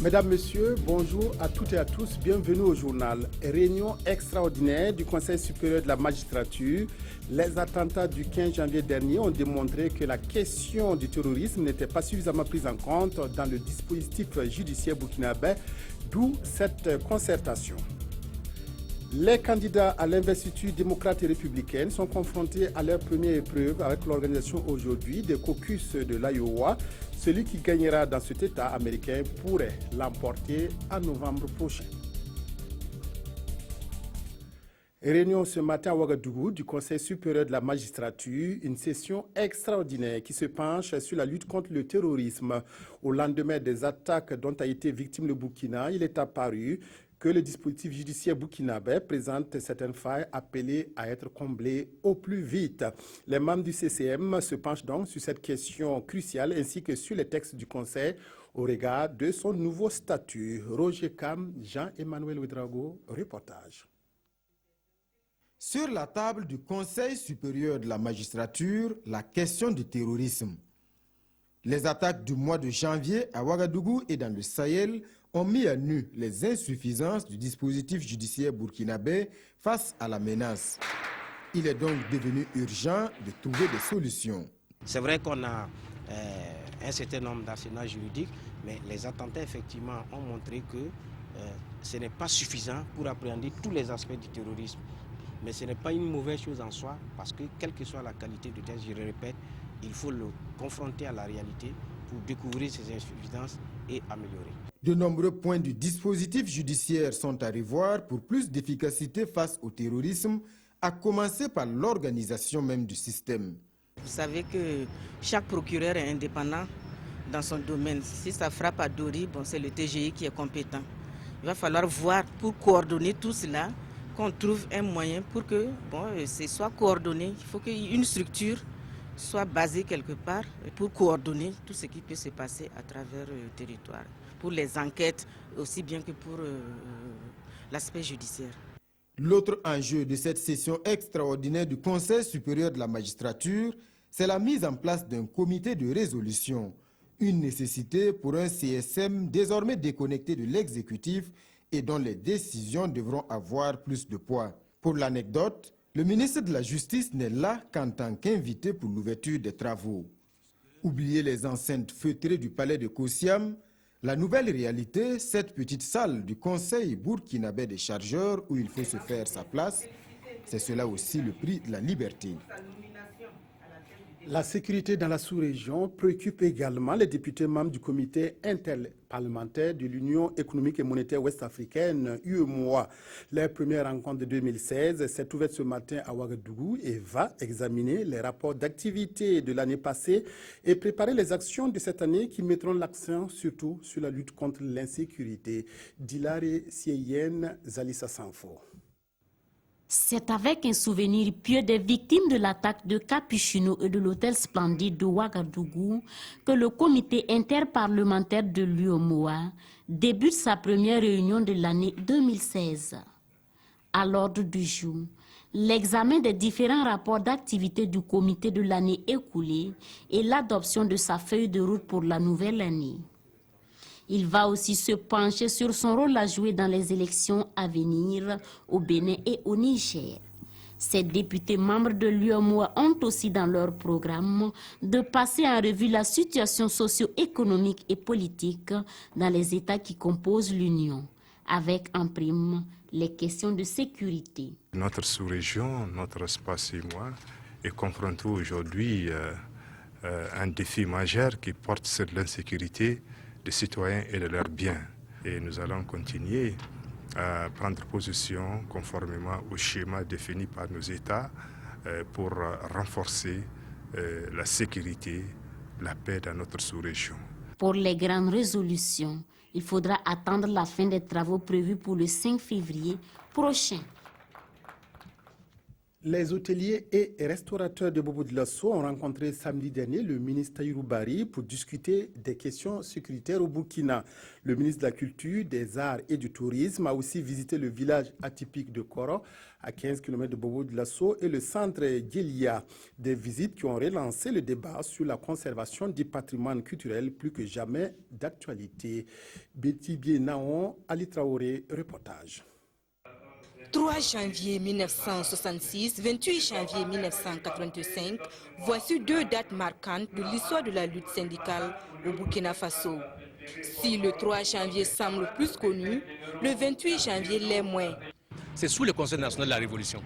Mesdames, Messieurs, bonjour à toutes et à tous, bienvenue au journal. Réunion extraordinaire du Conseil supérieur de la magistrature. Les attentats du 15 janvier dernier ont démontré que la question du terrorisme n'était pas suffisamment prise en compte dans le dispositif judiciaire burkinabé, d'où cette concertation. Les candidats à l'investiture démocrate et républicaine sont confrontés à leur première épreuve avec l'organisation aujourd'hui des caucus de l'Iowa. Celui qui gagnera dans cet État américain pourrait l'emporter en novembre prochain. Réunion ce matin à Ouagadougou du Conseil supérieur de la magistrature, une session extraordinaire qui se penche sur la lutte contre le terrorisme. Au lendemain des attaques dont a été victime le Burkina, il est apparu que le dispositif judiciaire burkinabé présente certaines failles appelées à être comblées au plus vite. Les membres du CCM se penchent donc sur cette question cruciale ainsi que sur les textes du Conseil au regard de son nouveau statut. Roger Cam, Jean-Emmanuel Ouedraogo, reportage. Sur la table du Conseil supérieur de la magistrature, la question du terrorisme. Les attaques du mois de janvier à Ouagadougou et dans le Sahel ont mis à nu les insuffisances du dispositif judiciaire burkinabé face à la menace. Il est donc devenu urgent de trouver des solutions. C'est vrai qu'on a un certain nombre d'arsenaux juridiques, mais les attentats effectivement ont montré que ce n'est pas suffisant pour appréhender tous les aspects du terrorisme. Mais ce n'est pas une mauvaise chose en soi, parce que quelle que soit la qualité du texte, je le répète, il faut le confronter à la réalité pour découvrir ses insuffisances et améliorer. De nombreux points du dispositif judiciaire sont à revoir pour plus d'efficacité face au terrorisme, à commencer par l'organisation même du système. Vous savez que chaque procureur est indépendant dans son domaine. Si ça frappe à Dori, c'est le TGI qui est compétent. Il va falloir voir pour coordonner tout cela, qu'on trouve un moyen pour que ce soit coordonné. Il faut qu'une structure soit basée quelque part pour coordonner tout ce qui peut se passer à travers le territoire, pour les enquêtes aussi bien que pour l'aspect judiciaire. L'autre enjeu de cette session extraordinaire du Conseil supérieur de la magistrature, c'est la mise en place d'un comité de résolution, une nécessité pour un CSM désormais déconnecté de l'exécutif et dont les décisions devront avoir plus de poids. Pour l'anecdote, le ministre de la Justice n'est là qu'en tant qu'invité pour l'ouverture des travaux. Oubliez les enceintes feutrées du palais de Kosiam, la nouvelle réalité, cette petite salle du Conseil burkinabé des chargeurs où il faut se faire sa place, c'est cela aussi le prix de la liberté. La sécurité dans la sous-région préoccupe également les députés membres du comité interparlementaire de l'Union économique et monétaire ouest-africaine, UEMOA. Leur première rencontre de 2016 s'est ouverte ce matin à Ouagadougou et va examiner les rapports d'activité de l'année passée et préparer les actions de cette année qui mettront l'accent surtout sur la lutte contre l'insécurité. Dilare Sieyen Zalissa Sanfo. C'est avec un souvenir pieux des victimes de l'attaque de Capuchino et de l'hôtel Splendide de Ouagadougou que le comité interparlementaire de l'UEMOA débute sa première réunion de l'année 2016. À l'ordre du jour, l'examen des différents rapports d'activité du comité de l'année écoulée et l'adoption de sa feuille de route pour la nouvelle année. Il va aussi se pencher sur son rôle à jouer dans les élections à venir au Bénin et au Niger. Ces députés membres de l'UEMOA ont aussi dans leur programme de passer en revue la situation socio-économique et politique dans les États qui composent l'Union, avec en prime les questions de sécurité. Notre sous-région, notre espace CIMOA est confronté aujourd'hui à un défi majeur qui porte sur l'insécurité des citoyens et de leurs biens. Et nous allons continuer à prendre position conformément au schéma défini par nos États pour renforcer la sécurité, la paix dans notre sous-région. Pour les grandes résolutions, il faudra attendre la fin des travaux prévus pour le 5 février prochain. Les hôteliers et restaurateurs de Bobo Dioulasso ont rencontré samedi dernier le ministre Tahirou Barry pour discuter des questions sécuritaires au Burkina. Le ministre de la Culture, des Arts et du Tourisme a aussi visité le village atypique de Koro, à 15 km de Bobo Dioulasso, et le centre Djelia. Des visites qui ont relancé le débat sur la conservation du patrimoine culturel plus que jamais d'actualité. Betty Bienaon, Ali Traoré, reportage. 3 janvier 1966, 28 janvier 1985, voici 2 dates marquantes de l'histoire de la lutte syndicale au Burkina Faso. Si le 3 janvier semble plus connu, le 28 janvier l'est moins. C'est sous le Conseil national de la Révolution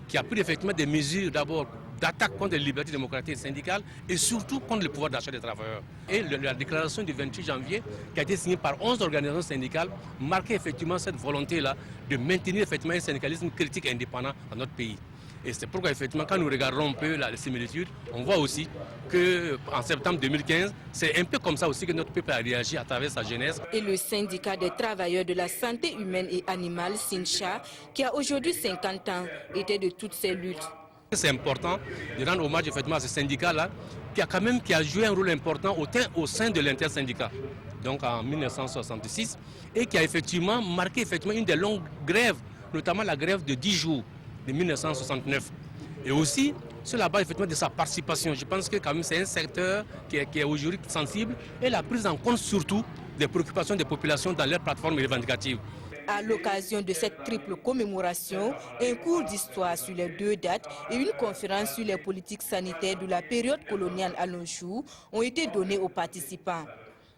qui a pris effectivement des mesures d'abord d'attaque contre les libertés démocratiques et syndicales et surtout contre le pouvoir d'achat des travailleurs. Et la déclaration du 28 janvier qui a été signée par 11 organisations syndicales marquait effectivement cette volonté-là de maintenir effectivement un syndicalisme critique et indépendant dans notre pays. Et c'est pourquoi effectivement quand nous regardons un peu les similitudes, on voit aussi qu'en septembre 2015, c'est un peu comme ça aussi que notre peuple a réagi à travers sa jeunesse. Et le syndicat des travailleurs de la santé humaine et animale, SINCHA, qui a aujourd'hui 50 ans, était de toutes ces luttes. C'est important de rendre hommage effectivement à ce syndicat-là qui a joué un rôle important au sein de l'intersyndicat, donc en 1966, et qui a effectivement marqué effectivement une des longues grèves, notamment la grève de 10 jours de 1969. Et aussi sur la base effectivement de sa participation. Je pense que quand même c'est un secteur qui est aujourd'hui sensible et la prise en compte surtout des préoccupations des populations dans leurs plateformes revendicatives. À l'occasion de cette triple commémoration, un cours d'histoire sur les 2 dates et une conférence sur les politiques sanitaires de la période coloniale à nos jours ont été donnés aux participants.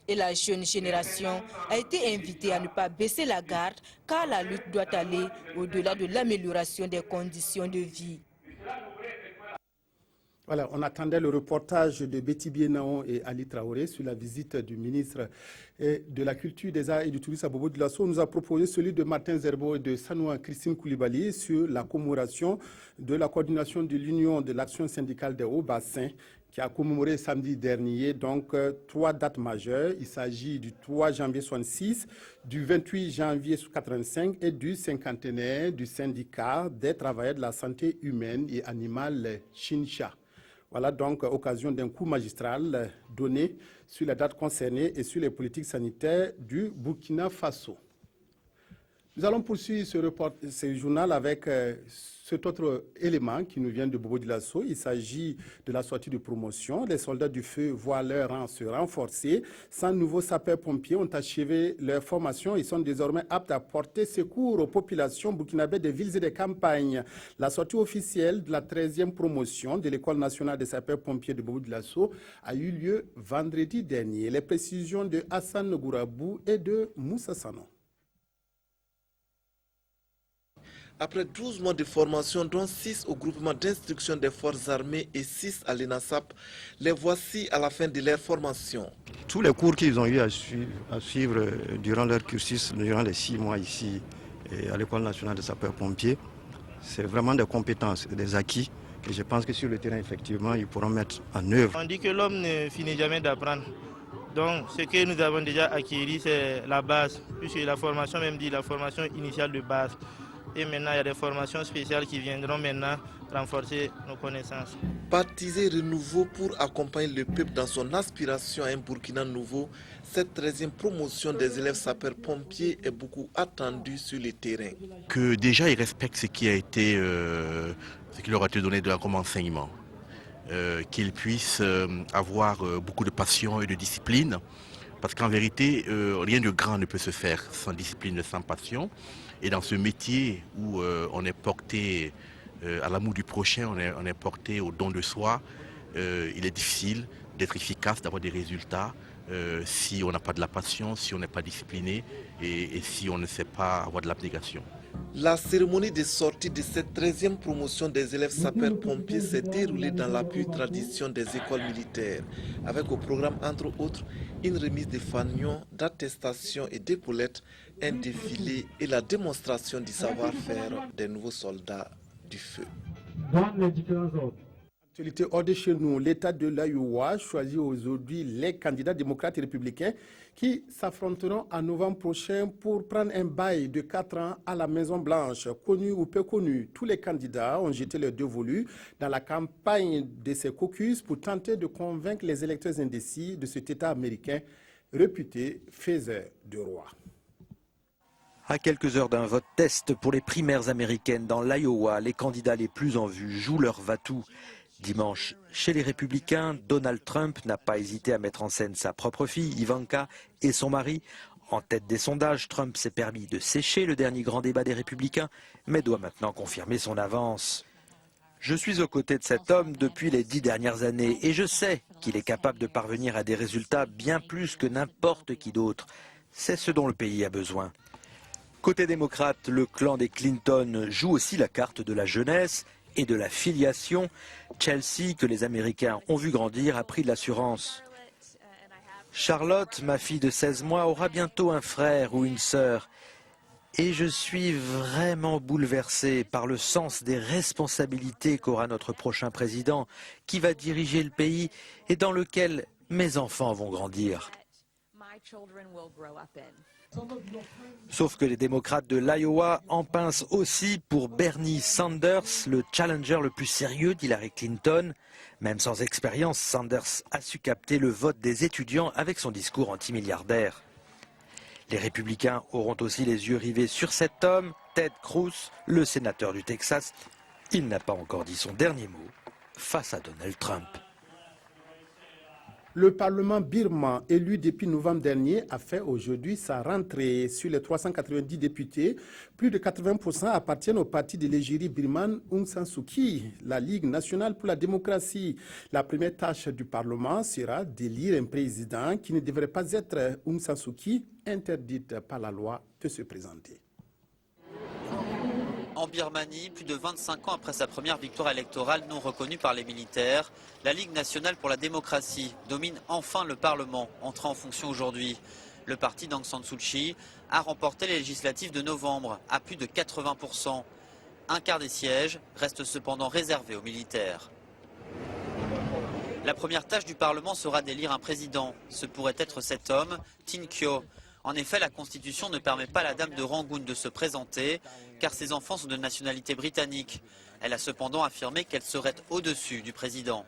Et la jeune génération a été invitée à ne pas baisser la garde car la lutte doit aller au-delà de l'amélioration des conditions de vie. Voilà, on attendait le reportage de Betty Bienaon et Ali Traoré sur la visite du ministre de la Culture, des Arts et du Tourisme à Bobo Dioulasso. On nous a proposé celui de Martin Zerbo et de Sanoua Christine Koulibaly sur la commémoration de la coordination de l'Union de l'action syndicale des Hauts-Bassins qui a commémoré samedi dernier donc 3 dates majeures. Il s'agit du 3 janvier 66, du 28 janvier 85 et du cinquantenaire du syndicat des travailleurs de la santé humaine et animale SINCHA. Voilà donc occasion d'un coup magistral donné sur les dates concernées et sur les politiques sanitaires du Burkina Faso. Nous allons poursuivre ce journal avec cet autre élément qui nous vient de Bobo Dioulasso. Il s'agit de la sortie de promotion. Les soldats du feu voient leur rang se renforcer. 100 nouveaux sapeurs-pompiers ont achevé leur formation. Ils sont désormais aptes à porter secours aux populations burkinabées des villes et des campagnes. La sortie officielle de la 13e promotion de l'École nationale des sapeurs-pompiers de Bobo Dioulasso a eu lieu vendredi dernier. Les précisions de Hassan Gourabou et de Moussa Sano. Après 12 mois de formation, dont 6 au groupement d'instruction des forces armées et 6 à l'ENASAP, les voici à la fin de leur formation. Tous les cours qu'ils ont eu à suivre durant leur cursus, durant les 6 mois ici à l'École nationale des sapeurs-pompiers, c'est vraiment des compétences, des acquis que je pense que sur le terrain, effectivement, ils pourront mettre en œuvre. On dit que l'homme ne finit jamais d'apprendre. Donc ce que nous avons déjà acquis, c'est la base, puisque la formation même dit la formation initiale de base. Et maintenant, il y a des formations spéciales qui viendront maintenant renforcer nos connaissances. Baptisé Renouveau pour accompagner le peuple dans son aspiration à un Burkina nouveau, cette 13e promotion des élèves sapeurs-pompiers est beaucoup attendue sur le terrain. Que déjà ils respectent ce qui a été, ce qui leur a été donné comme enseignement. Qu'ils puissent avoir beaucoup de passion et de discipline. Parce qu'en vérité, rien de grand ne peut se faire sans discipline et sans passion. Et dans ce métier où on est porté à l'amour du prochain, on est porté au don de soi, il est difficile d'être efficace, d'avoir des résultats si on n'a pas de la passion, si on n'est pas discipliné et si on ne sait pas avoir de l'abnégation. La cérémonie de sortie de cette 13e promotion des élèves sapeurs-pompiers s'est déroulée dans la pure tradition des écoles militaires, avec au programme entre autres une remise de fanions, d'attestations et d'épaulettes, un défilé et la démonstration du savoir-faire des nouveaux soldats du feu. Actualité hors de chez nous, l'État de l'Iowa choisit aujourd'hui les candidats démocrates et républicains qui s'affronteront en novembre prochain pour prendre un bail de 4 ans à la Maison-Blanche. Connus ou peu connus, tous les candidats ont jeté leur dévolu dans la campagne de ces caucus pour tenter de convaincre les électeurs indécis de cet État américain réputé faiseur de rois. À quelques heures d'un vote test pour les primaires américaines dans l'Iowa, les candidats les plus en vue jouent leur va-tout. Dimanche, chez les Républicains, Donald Trump n'a pas hésité à mettre en scène sa propre fille, Ivanka, et son mari. En tête des sondages, Trump s'est permis de sécher le dernier grand débat des Républicains, mais doit maintenant confirmer son avance. Je suis aux côtés de cet homme depuis les 10 dernières années et je sais qu'il est capable de parvenir à des résultats bien plus que n'importe qui d'autre. C'est ce dont le pays a besoin. Côté démocrate, le clan des Clinton joue aussi la carte de la jeunesse et de la filiation. Chelsea, que les Américains ont vu grandir, a pris de l'assurance. Charlotte, ma fille de 16 mois, aura bientôt un frère ou une sœur. Et je suis vraiment bouleversé par le sens des responsabilités qu'aura notre prochain président, qui va diriger le pays et dans lequel mes enfants vont grandir. Sauf que les démocrates de l'Iowa en pincent aussi pour Bernie Sanders, le challenger le plus sérieux d'Hillary Clinton. Même sans expérience, Sanders a su capter le vote des étudiants avec son discours anti-milliardaire. Les républicains auront aussi les yeux rivés sur cet homme, Ted Cruz, le sénateur du Texas. Il n'a pas encore dit son dernier mot face à Donald Trump. Le Parlement birman, élu depuis novembre dernier, a fait aujourd'hui sa rentrée. Sur les 390 députés, plus de 80% appartiennent au parti de l'égérie birmane Aung San Suu Kyi, la Ligue nationale pour la démocratie. La première tâche du Parlement sera d'élire un président qui ne devrait pas être Aung San Suu Kyi, interdite par la loi de se présenter. En Birmanie, plus de 25 ans après sa première victoire électorale non reconnue par les militaires, la Ligue nationale pour la démocratie domine enfin le Parlement, entré en fonction aujourd'hui. Le parti d'Aung San Suu Kyi a remporté les législatives de novembre à plus de 80%. Un quart des sièges reste cependant réservé aux militaires. La première tâche du Parlement sera d'élire un président. Ce pourrait être cet homme, Tin Kyo. En effet, la Constitution ne permet pas à la dame de Rangoon de se présenter, car ses enfants sont de nationalité britannique. Elle a cependant affirmé qu'elle serait au-dessus du président.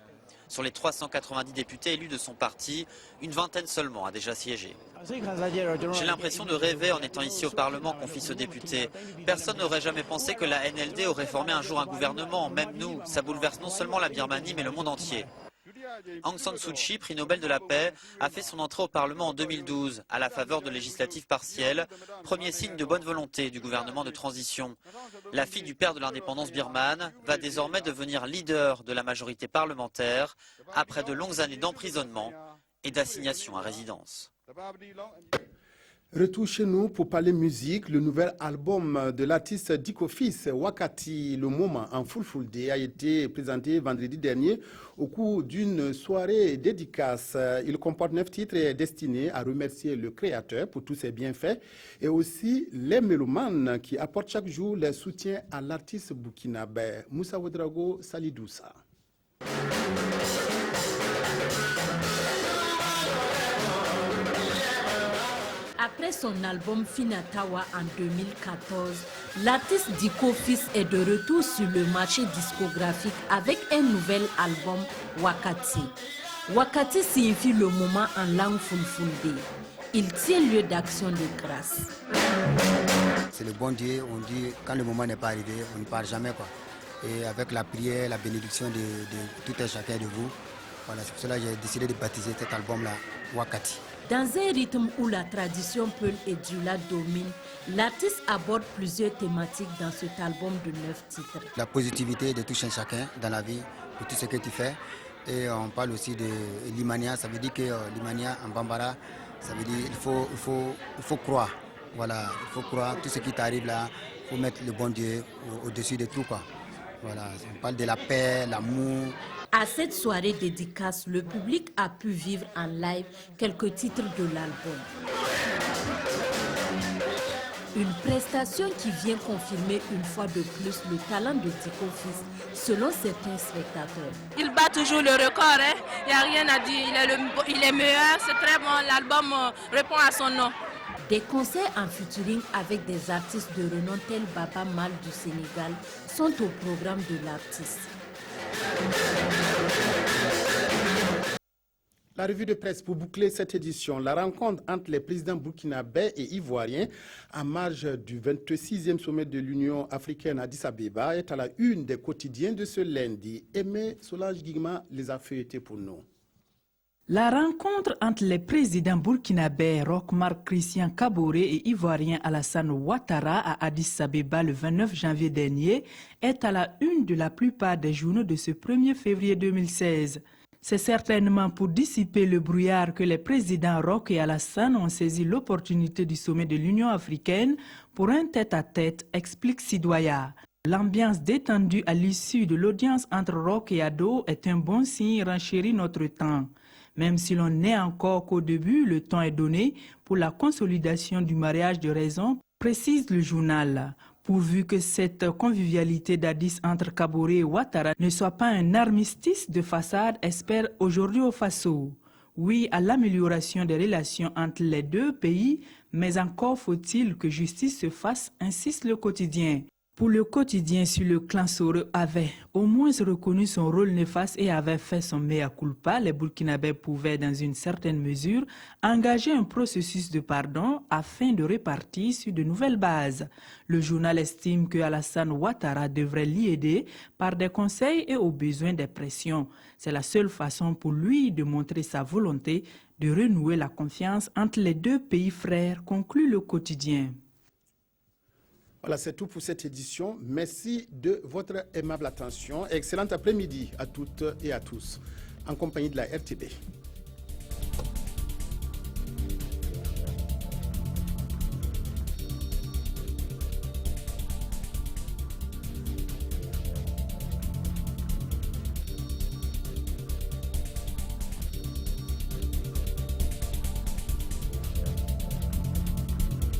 Sur les 390 députés élus de son parti, une vingtaine seulement a déjà siégé. J'ai l'impression de rêver en étant ici au Parlement, confie ce député. Personne n'aurait jamais pensé que la NLD aurait formé un jour un gouvernement, même nous. Ça bouleverse non seulement la Birmanie, mais le monde entier. Aung San Suu Kyi, prix Nobel de la paix, a fait son entrée au Parlement en 2012, à la faveur de législatives partielles, premier signe de bonne volonté du gouvernement de transition. La fille du père de l'indépendance birmane va désormais devenir leader de la majorité parlementaire, après de longues années d'emprisonnement et d'assignation à résidence. Retour chez nous pour parler musique. Le nouvel album de l'artiste Diko Fils, Wakati, Le Moment en Full Day, a été présenté vendredi dernier au cours d'une soirée dédicace. Il comporte 9 titres destinés à remercier le créateur pour tous ses bienfaits et aussi les mélomanes qui apportent chaque jour leur soutien à l'artiste burkinabé. Moussa Ouedraogo Salidoussa. Après son album Finatawa en 2014, l'artiste Diko Fils est de retour sur le marché discographique avec un nouvel album, Wakati. Wakati signifie le moment en langue fulfulde. Il tient lieu d'action de grâce. C'est le bon Dieu, on dit quand le moment n'est pas arrivé, on ne part jamais quoi. Et avec la prière, la bénédiction de tout un chacun de vous, voilà, c'est pour cela que j'ai décidé de baptiser cet album-là, Wakati. Dans un rythme où la tradition Peul et Djula domine, l'artiste aborde plusieurs thématiques dans cet album de 9 titres. La positivité de tout un chacun dans la vie, de tout ce que tu fais. Et on parle aussi de l'Imania, ça veut dire que l'Imania en Bambara, ça veut dire qu'il faut croire. Voilà, il faut croire, tout ce qui t'arrive là, il faut mettre le bon Dieu au-dessus de tout quoi. Voilà, on parle de la paix, l'amour. À cette soirée dédicace, le public a pu vivre en live quelques titres de l'album. Une prestation qui vient confirmer une fois de plus le talent de Diko Fils, selon certains spectateurs. Il bat toujours le record, il n'y a rien à dire, il est meilleur, c'est très bon, l'album répond à son nom. Des concerts en featuring avec des artistes de renom tels Baba Mal du Sénégal sont au programme de l'artiste. La revue de presse pour boucler cette édition. La rencontre entre les présidents burkinabés et ivoiriens en marge du 26e sommet de l'Union africaine à Addis Abeba est à la une des quotidiens de ce lundi. Aimé Solange Guigma les a feuilletés pour nous. La rencontre entre les présidents burkinabés Roch-Marc Christian Kaboré et ivoirien Alassane Ouattara à Addis Abeba le 29 janvier dernier est à la une de la plupart des journaux de ce 1er février 2016. C'est certainement pour dissiper le brouillard que les présidents Roch et Alassane ont saisi l'opportunité du sommet de l'Union africaine pour un tête-à-tête, explique Sidoya. L'ambiance détendue à l'issue de l'audience entre Roch et Ado est un bon signe, renchérit notre temps. Même si l'on n'est encore qu'au début, le temps est donné pour la consolidation du mariage de raison, précise le journal. Pourvu que cette convivialité d'Addis entre Kaboré et Ouattara ne soit pas un armistice de façade, espère aujourd'hui au Faso. Oui à l'amélioration des relations entre les deux pays, mais encore faut-il que justice se fasse, insiste le quotidien. Pour le quotidien, si le clan Soro avait au moins reconnu son rôle néfaste et avait fait son mea culpa, les Burkinabés pouvaient, dans une certaine mesure, engager un processus de pardon afin de répartir sur de nouvelles bases. Le journal estime que Alassane Ouattara devrait l'y aider par des conseils et au besoin des pressions. C'est la seule façon pour lui de montrer sa volonté de renouer la confiance entre les deux pays frères, conclut le quotidien. Voilà, c'est tout pour cette édition. Merci de votre aimable attention. Excellent après-midi à toutes et à tous, en compagnie de la RTB.